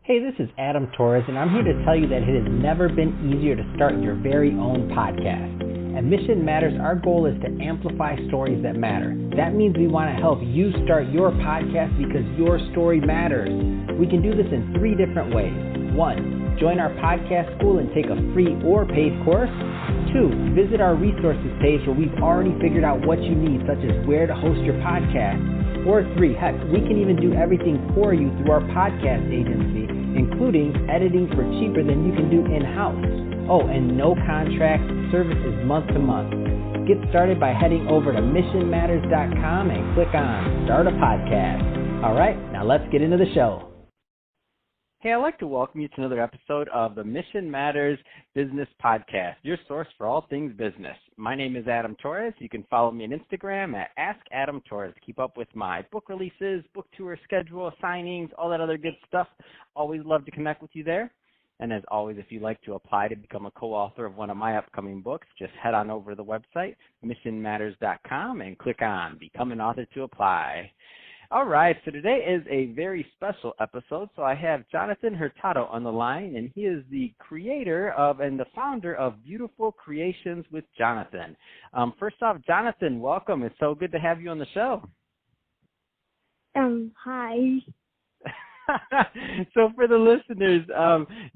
Hey, this is Adam Torres, and I'm here to tell you that it has never been easier to start your very own podcast. At Mission Matters, our goal is to amplify stories that matter. That means we want to help you start your podcast because your story matters. We can do this in 3 different ways. 1, join our podcast school and take a free or paid course. 2, visit our resources page where we've already figured out what you need, such as where to host your podcast. Or 3, heck, we can even do everything for you through our podcast agency, including editing for cheaper than you can do in-house. Oh, and no contract, service is month to month. Get started by heading over to missionmatters.com and click on Start a Podcast. All right, now let's get into the show. Hey, I'd like to welcome you to another episode of the Mission Matters Business Podcast, your source for all things business. My name is Adam Torres. You can follow me on Instagram at AskAdamTorres to keep up with my book releases, book tour schedule, signings, all that other good stuff. Always love to connect with you there. And as always, if you'd like to apply to become a co-author of one of my upcoming books, just head on over to the website, missionmatters.com, and click on Become an Author to apply. All right, so today is a very special episode. So I have Jonathan Hurtado on the line, and he is the creator of and the founder of Beautiful Creations with Jonathan. First off, Jonathan, welcome. It's so good to have you on the show. Hi. So for the listeners,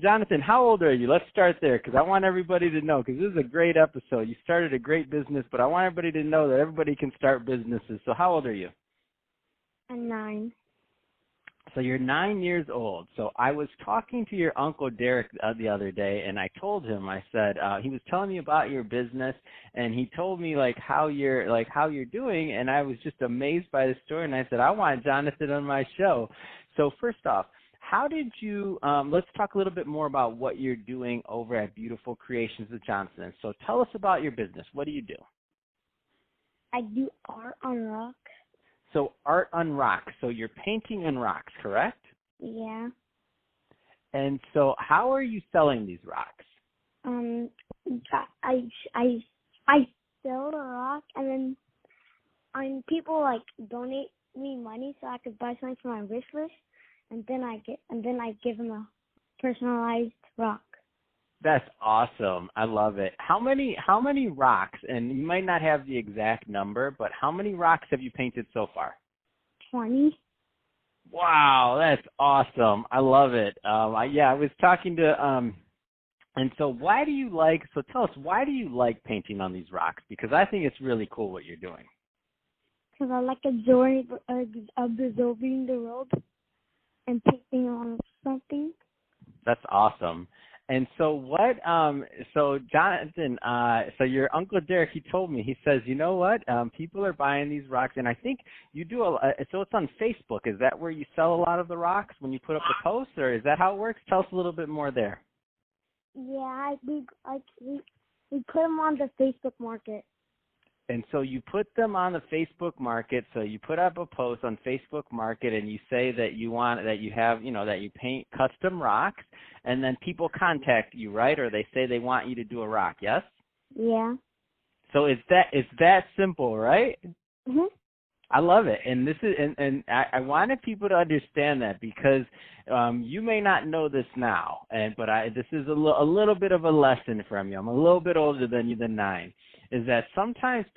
Jonathan, how old are you? Let's start there because I want everybody to know, because this is a great episode. You started a great business, but I want everybody to know that everybody can start businesses. So how old are you? I'm 9. So you're 9 years old. So I was talking to your Uncle Derek the other day, and I told him, I said, he was telling me about your business, and he told me how you're doing, and I was just amazed by the story, and I said, I want Jonathan on my show. So first off, how did you, let's talk a little bit more about what you're doing over at Beautiful Creations with Jonathan. So tell us about your business. What do you do? I do art on rock. So art on rocks. So you're painting on rocks, correct? Yeah. And so how are you selling these rocks? I sell the rock, and then people donate me money so I could buy something for my wish list, and then I give them a personalized rock. That's awesome. I love it. How many rocks, and you might not have the exact number, but how many rocks have you painted so far? 20. Wow, that's awesome. I love it. I was talking to, and so tell us, why do you like painting on these rocks? Because I think it's really cool what you're doing. Because I like absorbing the world and painting on something. That's awesome. And so so Jonathan, so your Uncle Derek, he told me, he says, you know what, people are buying these rocks, and I think you do, so it's on Facebook. Is that where you sell a lot of the rocks when you put up the posts, or is that how it works? Tell us a little bit more there. Yeah, we put them on the Facebook market. And so you put them on the Facebook market. So you put up a post on Facebook market, and you say that you paint custom rocks, and then people contact you, right? Or they say they want you to do a rock. Yes. Yeah. So it's that simple, right? Mhm. I love it, and this is and I wanted people to understand that, because you may not know this now, but this is a little bit of a lesson from you. I'm a little bit older than you, than 9. Is that sometimes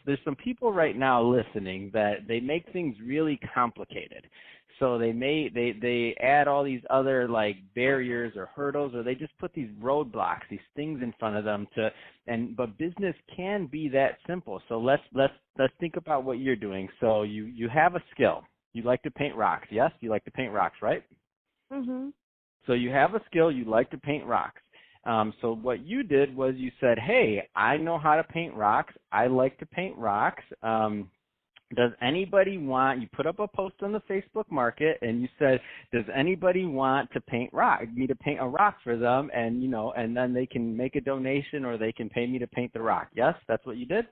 there's some people right now listening that they make things really complicated. So they add all these other barriers or hurdles, or they just put these roadblocks, these things in front of them but business can be that simple. So let's think about what you're doing. So you have a skill. You like to paint rocks. Yes, you like to paint rocks, right? Mhm. So you have a skill. You like to paint rocks. So what you did was you said, hey, I know how to paint rocks. I like to paint rocks. Does anybody want, you put up a post on the Facebook market, and you said, does anybody want to paint me to paint a rock for them? And, and then they can make a donation, or they can pay me to paint the rock. Yes, that's what you did?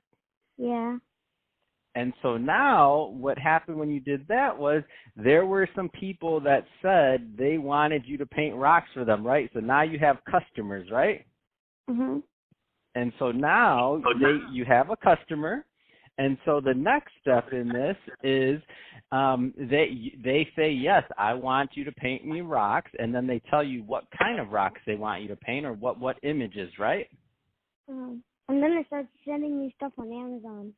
Yeah. And so now what happened when you did that was there were some people that said they wanted you to paint rocks for them, right? So now you have customers, right? Mhm. And so now you have a customer, And so the next step in this is they say, yes, I want you to paint me rocks, and then they tell you what kind of rocks they want you to paint or what images, right? And then they start sending me stuff on Amazon.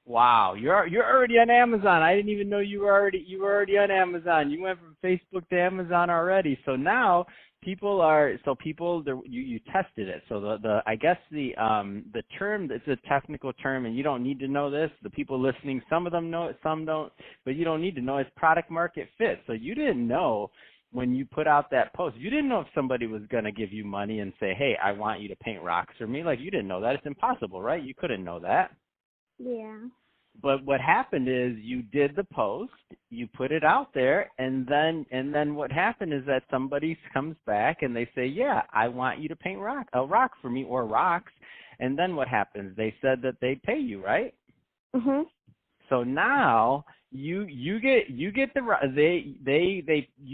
Wow, you're already on Amazon. I didn't even know you were already on Amazon. You went from Facebook to Amazon already. So now you tested it. So the I guess the term, it's a technical term, and you don't need to know this. The people listening, some of them know it, some don't, but you don't need to know. It's product market fit. So you didn't know when you put out that post. You didn't know if somebody was going to give you money and say, hey, I want you to paint rocks for me. Like, you didn't know that. It's impossible, right? You couldn't know that. Yeah. But what happened is you did the post, you put it out there, and then what happened is that somebody comes back and they say, yeah, I want you to paint a rock for me, or rocks. And then what happens? They said that they'd pay you, right? Mhm. So now you get you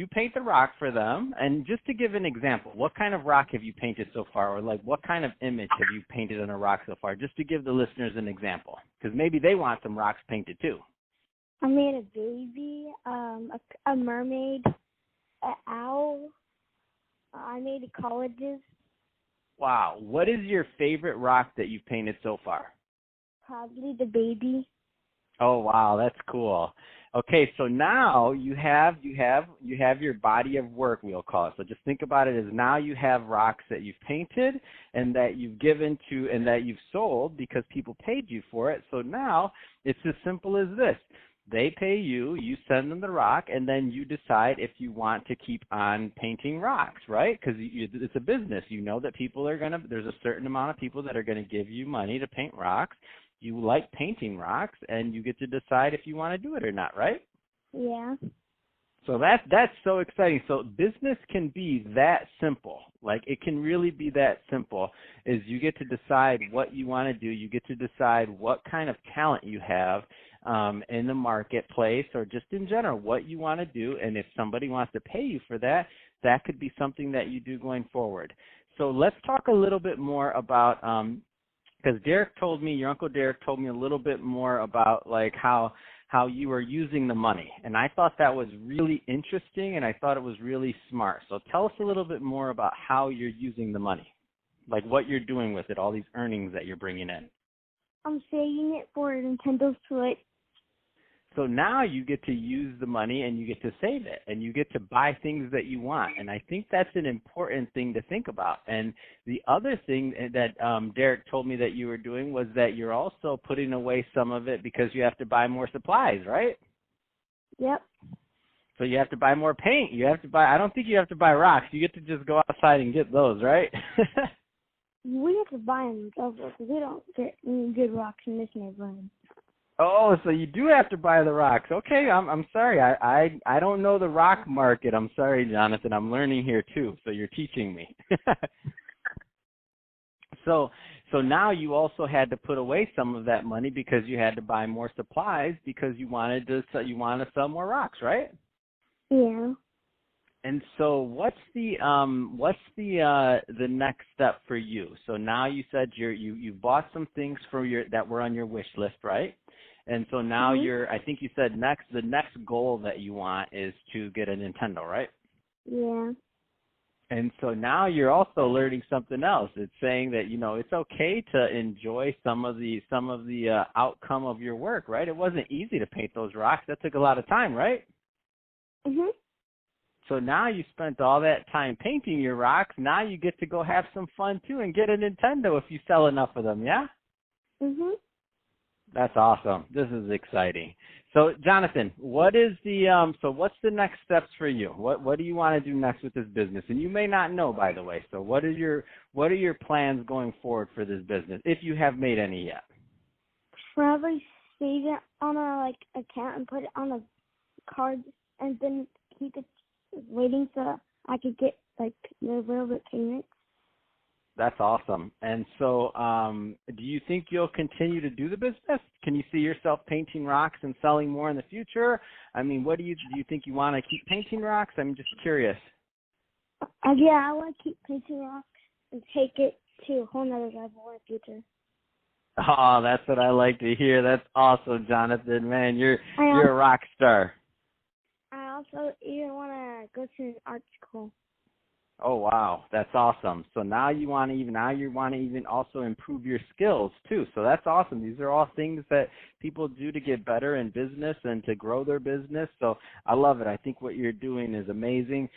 paint the rock for them. And just to give an example, what kind of rock have you painted so far, or like what kind of image have you painted on a rock so far? Just to give the listeners an example, because maybe they want some rocks painted too. I made a baby, a mermaid, an owl. I made colleges. Wow, what is your favorite rock that you've painted so far? Probably the baby. Oh wow, that's cool. Okay, so now you have your body of work, we'll call it. So just think about it as now you have rocks that you've painted and that you've given to and that you've sold because people paid you for it. So now it's as simple as this. They pay you, you send them the rock, and then you decide if you want to keep on painting rocks, right? Because it's a business. You know that there's a certain amount of people that are going to give you money to paint rocks. You like painting rocks, and you get to decide if you want to do it or not, right? Yeah. So that's so exciting. So business can be that simple. Like, it can really be that simple, is you get to decide what you want to do. You get to decide what kind of talent you have in the marketplace, or just in general, what you want to do. And if somebody wants to pay you for that, that could be something that you do going forward. So let's talk a little bit more about because your Uncle Derek told me a little bit more about like how you were using the money. And I thought that was really interesting, and I thought it was really smart. So tell us a little bit more about how you're using the money, like what you're doing with it, all these earnings that you're bringing in. I'm saving it for Nintendo Switch. So now you get to use the money and you get to save it and you get to buy things that you want. And I think that's an important thing to think about. And the other thing that Derek told me that you were doing was that you're also putting away some of it because you have to buy more supplies, right? Yep. So you have to buy more paint. I don't think you have to buy rocks. You get to just go outside and get those, right? We have to buy them because we don't get any good rocks in this neighborhood. Oh, so you do have to buy the rocks. Okay, I'm sorry. I don't know the rock market. I'm sorry, Jonathan. I'm learning here too. So you're teaching me. So now you also had to put away some of that money because you had to buy more supplies because you want to sell more rocks, right? Yeah. And so what's the next step for you? So now you said you bought some things that were on your wish list, right? And so now I think you said the next goal that you want is to get a Nintendo, right? Yeah. And so now you're also learning something else. It's saying that, it's okay to enjoy some of the outcome of your work, right? It wasn't easy to paint those rocks. That took a lot of time, right? Mhm. So now you spent all that time painting your rocks. Now you get to go have some fun too and get a Nintendo if you sell enough of them, yeah? Mhm. That's awesome. This is exciting. So, Jonathan, what's the next steps for you? What do you want to do next with this business? And you may not know, by the way. So, what are your plans going forward for this business, if you have made any yet? Probably save it on a account and put it on a card, and then keep it waiting so I could get the railroad payments. That's awesome. And so do you think you'll continue to do the business? Can you see yourself painting rocks and selling more in the future? I mean, do you think you want to keep painting rocks? I'm just curious. Yeah, I want to keep painting rocks and take it to a whole nother level in the future. Oh, that's what I like to hear. That's awesome, Jonathan. Man, you're a rock star. I also even want to go to an art school. Oh wow, that's awesome. So now you want to even also improve your skills too. So that's awesome. These are all things that people do to get better in business and to grow their business. So I love it. I think what you're doing is amazing.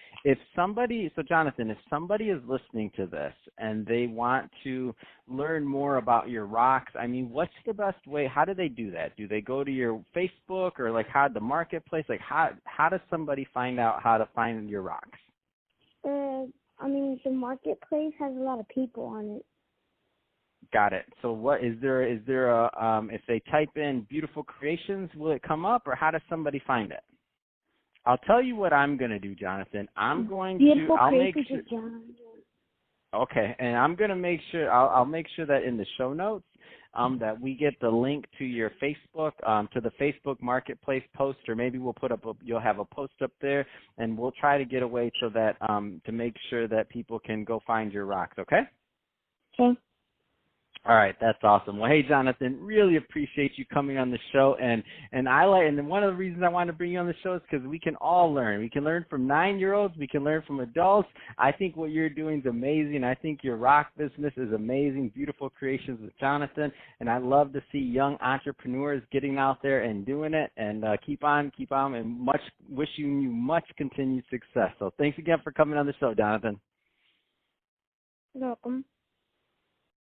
Jonathan, if somebody is listening to this and they want to learn more about your rocks, I mean, what's the best way? How do they do that? Do they go to your Facebook or like how the marketplace? Like how does somebody find out how to find your rocks? The marketplace has a lot of people on it. Got it. So what is there a if they type in beautiful creations, will it come up, or how does somebody find it? I'll tell you what I'm going to do, Jonathan. I'll make sure. Jonathan. Okay, and I'm going to make sure I'll make sure that in the show notes that we get the link to your Facebook, to the Facebook Marketplace post, or maybe you'll have a post up there, and we'll try to get a way so that to make sure that people can go find your rocks. Okay. Okay. All right, that's awesome. Well, hey, Jonathan, really appreciate you coming on the show, and one of the reasons I want to bring you on the show is because we can all learn. We can learn from 9-year-olds. We can learn from adults. I think what you're doing is amazing. I think your rock business is amazing. Beautiful creations with Jonathan, and I love to see young entrepreneurs getting out there and doing it. And keep on, and wishing you much continued success. So thanks again for coming on the show, Jonathan. You're welcome.